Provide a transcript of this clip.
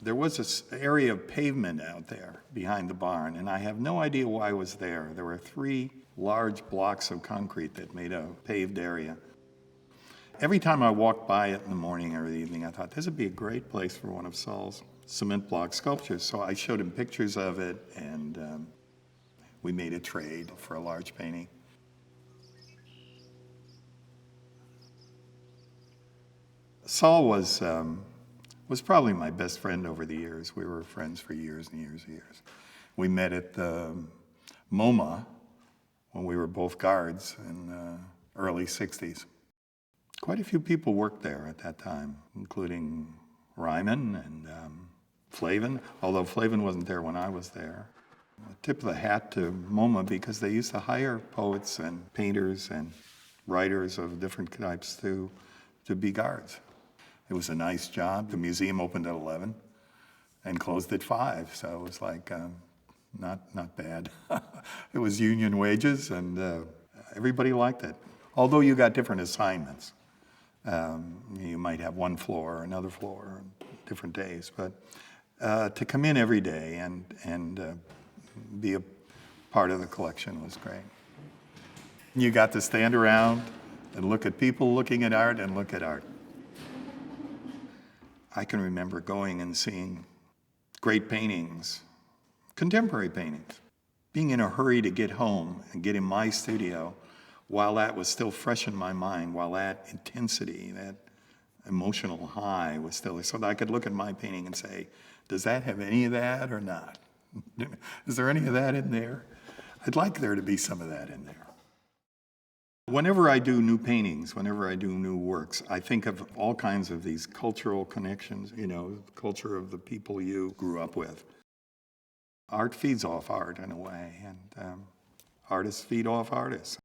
There was this area of pavement out there behind the barn, and I have no idea why it was there. There were 3 large blocks of concrete that made a paved area. Every time I walked by it in the morning or the evening, I thought this would be a great place for one of Sol's cement block sculptures. So I showed him pictures of it, and we made a trade for a large painting. Sol was probably my best friend over the years. We were friends for years and years and years. We met at the MoMA when we were both guards in the early 60s. Quite a few people worked there at that time, including Ryman and Flavin, although Flavin wasn't there when I was there. A tip of the hat to MoMA because they used to hire poets and painters and writers of different types to be guards. It was a nice job. The museum opened at 11 and closed at 5, so it was like not bad. It was union wages, and everybody liked it. Although you got different assignments. You might have one floor or another floor on different days, but to come in every day and be a part of the collection was great. You got to stand around and look at people looking at art and look at art. I can remember going and seeing great paintings, contemporary paintings, being in a hurry to get home and get in my studio while that was still fresh in my mind, while that intensity, that emotional high was still there, so that I could look at my painting and say, does that have any of that or not? Is there any of that in there? I'd like there to be some of that in there. Whenever I do new paintings, whenever I do new works, I think of all kinds of these cultural connections, you know, culture of the people you grew up with. Art feeds off art in a way, and artists feed off artists.